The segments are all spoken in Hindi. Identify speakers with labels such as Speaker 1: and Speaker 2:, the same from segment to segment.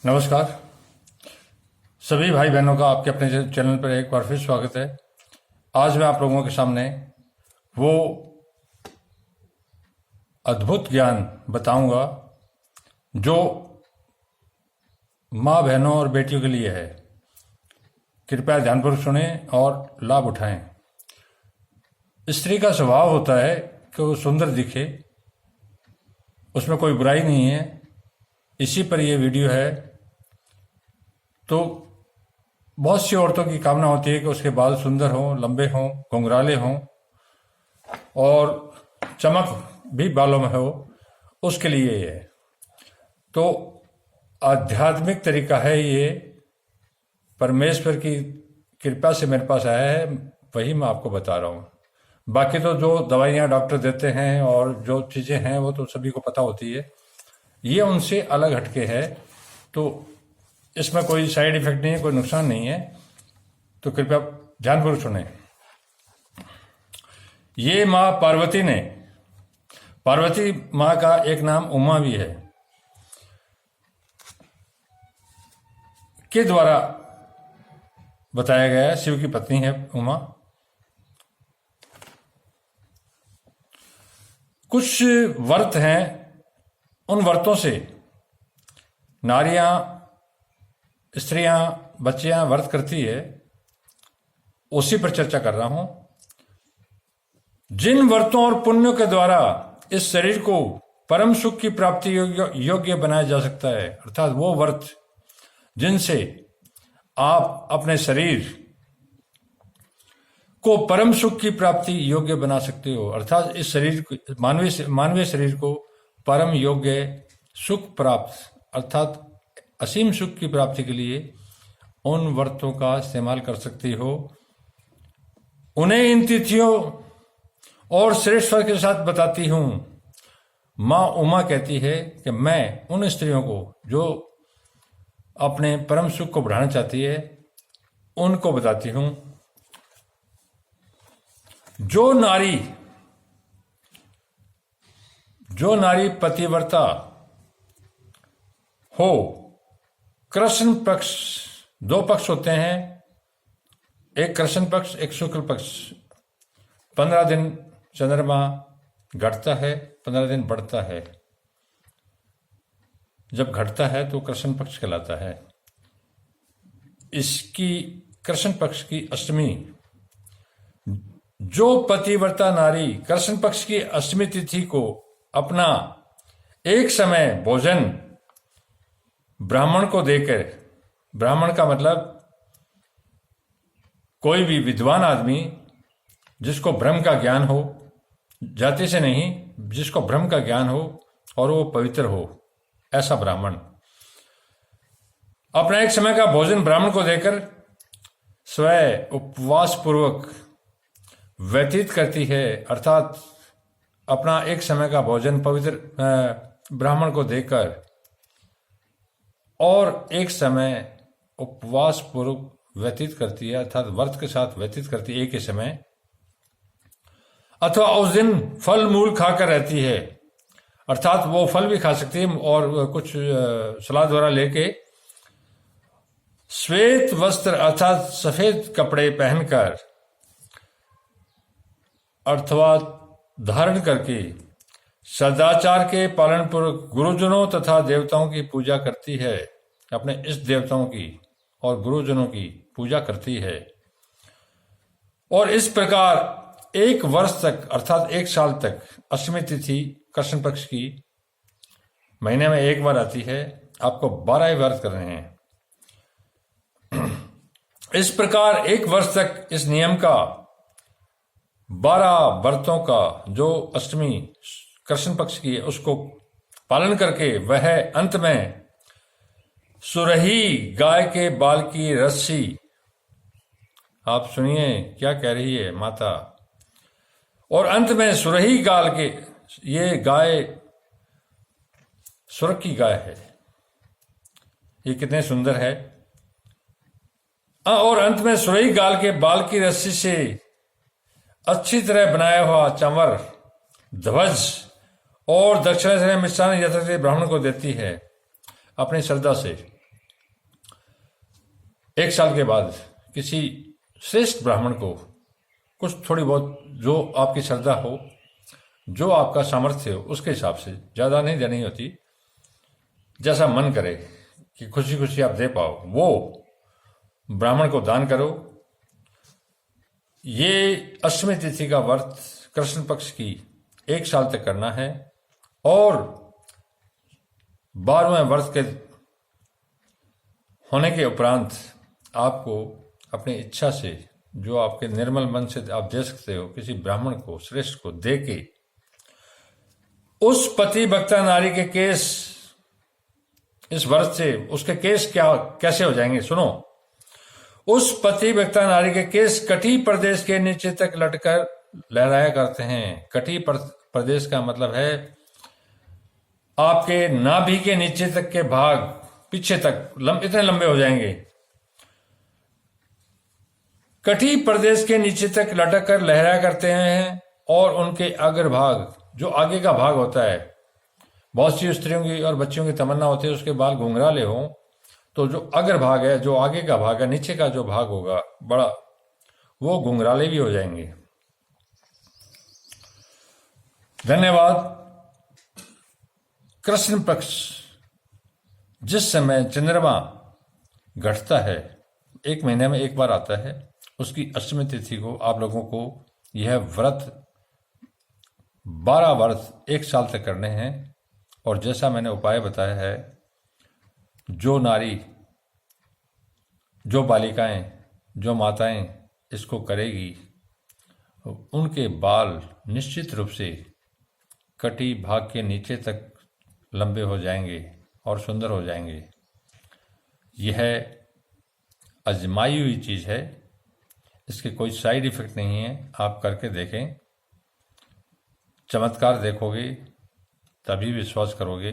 Speaker 1: नमस्कार सभी भाई बहनों का आपके अपने चैनल पर एक बार फिर स्वागत है। आज मैं आप लोगों के सामने वो अद्भुत ज्ञान बताऊंगा जो माँ बहनों और बेटियों के लिए है। कृपया ध्यानपूर्वक सुने और लाभ उठाएं। स्त्री का स्वभाव होता है कि वो सुंदर दिखे, उसमें कोई बुराई नहीं है। इसी पर यह वीडियो है। तो बहुत सी औरतों की कामना होती है कि उसके बाल सुंदर हों, लंबे हों, घुंघराले हों और चमक भी बालों में हो, उसके लिए ये है। तो आध्यात्मिक तरीका है ये, परमेश्वर की कृपा से मेरे पास आया है, वही मैं आपको बता रहा हूँ। बाकी तो जो दवाइयाँ डॉक्टर देते हैं और जो चीज़ें हैं वो तो सभी को पता होती है, ये उनसे अलग हटके है। तो इसमें कोई साइड इफेक्ट नहीं है, कोई नुकसान नहीं है। तो कृपया ध्यानपूर्वक सुने। ये माँ पार्वती ने, पार्वती माँ का एक नाम उमा भी है, के द्वारा बताया गया है। शिव की पत्नी है उमा। कुछ व्रत हैं, उन व्रतों से नारियां, स्त्रियां, बच्चियां व्रत करती है, उसी पर चर्चा कर रहा हूं। जिन व्रतों और पुण्यों के द्वारा इस शरीर को परम सुख की प्राप्ति योग्य बनाया जा सकता है, अर्थात वो व्रत जिनसे आप अपने शरीर को परम सुख की प्राप्ति योग्य बना सकते हो, अर्थात इस शरीर मानवीय शरीर को परम योग्य सुख प्राप्त अर्थात असीम सुख की प्राप्ति के लिए उन व्रतों का इस्तेमाल कर सकती हो। उन्हें इन तिथियों और श्रेष्ठ फल के साथ बताती हूं। माँ उमा कहती है कि मैं उन स्त्रियों को जो अपने परम सुख को बढ़ाना चाहती है, उनको बताती हूं। जो नारी पतिव्रता हो, कृष्ण पक्ष, दो पक्ष होते हैं, एक कृष्ण पक्ष, एक शुक्ल पक्ष। 15 दिन चंद्रमा घटता है, 15 दिन बढ़ता है। जब घटता है तो कृष्ण पक्ष कहलाता है। इसकी कृष्ण पक्ष की अष्टमी, जो पतिव्रता नारी कृष्ण पक्ष की अष्टमी तिथि को अपना एक समय भोजन ब्राह्मण को देकर, ब्राह्मण का मतलब कोई भी विद्वान आदमी जिसको ब्रह्म का ज्ञान हो, जाति से नहीं, जिसको ब्रह्म का ज्ञान हो और वो पवित्र हो, ऐसा ब्राह्मण अपना एक समय का भोजन ब्राह्मण को देकर स्वयं उपवास पूर्वक व्यतीत करती है, अर्थात अपना एक समय का भोजन पवित्र ब्राह्मण को देकर और एक समय उपवास पूर्वक व्यतीत करती है, अर्थात व्रत के साथ व्यतीत करती है एक ही समय, अथवा उस दिन फल मूल खाकर रहती है, अर्थात वो फल भी खा सकती है और कुछ सलाद वगैरह लेके श्वेत वस्त्र अर्थात सफेद कपड़े पहनकर अथवा धारण करके सदाचार के पालन पूर्वक गुरुजनों तथा देवताओं की पूजा करती है, अपने इष्ट देवताओं की और गुरुजनों की पूजा करती है। और इस प्रकार एक वर्ष तक अर्थात एक साल तक अष्टमी तिथि कृष्ण पक्ष की महीने में एक बार आती है। आपको 12 ही व्रत करने हैं। इस प्रकार एक वर्ष तक इस नियम का 12 व्रतों का जो अष्टमी कृष्ण पक्ष की है उसको पालन करके वह अंत में सुरही गाय के बाल की रस्सी, आप सुनिए क्या कह रही है माता, और अंत में सुरही गाल के, ये गाय सुरख की गाय है, ये कितने सुंदर है। और अंत में सुरही गाल के बाल की रस्सी से अच्छी तरह बनाया हुआ चंवर, ध्वज और दक्षिणा से मिष्ठान यथाशक्ति ब्राह्मण को देती है अपनी श्रद्धा से। 1 साल के बाद किसी श्रेष्ठ ब्राह्मण को कुछ थोड़ी बहुत जो आपकी श्रद्धा हो, जो आपका सामर्थ्य हो, उसके हिसाब से, ज़्यादा नहीं देनी होती, जैसा मन करे कि खुशी खुशी आप दे पाओ, वो ब्राह्मण को दान करो। ये अष्टमी तिथि का व्रत कृष्ण पक्ष की 1 साल तक करना है और 12वें व्रत के होने के उपरांत आपको अपनी इच्छा से, जो आपके निर्मल मन से आप दे सकते हो, किसी ब्राह्मण को, श्रेष्ठ को दे के उस पति भक्ता नारी के केस, इस व्रत से उसके केस कैसे हो जाएंगे, सुनो। उस पति भक्ता नारी के केस कटी प्रदेश के नीचे तक लटकर लहराया करते हैं। कटी प्रदेश का मतलब है आपके नाभि के नीचे तक के भाग, पीछे तक इतने लंबे हो जाएंगे। कटी प्रदेश के नीचे तक लटक कर लहराया करते हैं और उनके अग्रभाग, जो आगे का भाग होता है, बहुत सी स्त्रियों की और बच्चियों की तमन्ना होती है उसके बाल घुंघराले हों, तो जो अग्रभाग है, जो आगे का भाग है, नीचे का जो भाग होगा बड़ा, वो घुंघराले भी हो जाएंगे। धन्यवाद। कृष्ण पक्ष जिस समय चंद्रमा घटता है, 1 महीने में 1 बार आता है, उसकी अष्टमी तिथि को आप लोगों को यह व्रत 12 व्रत 1 साल तक करने हैं। और जैसा मैंने उपाय बताया है, जो नारी, जो बालिकाएं, जो माताएं इसको करेगी, उनके बाल निश्चित रूप से कटी भाग के नीचे तक लंबे हो जाएंगे और सुंदर हो जाएंगे। यह आजमाई हुई चीज़ है, इसके कोई साइड इफेक्ट नहीं है। आप करके देखें, चमत्कार देखोगे तभी विश्वास करोगे,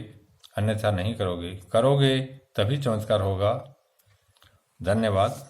Speaker 1: अन्यथा नहीं करोगे। करोगे तभी चमत्कार होगा। धन्यवाद।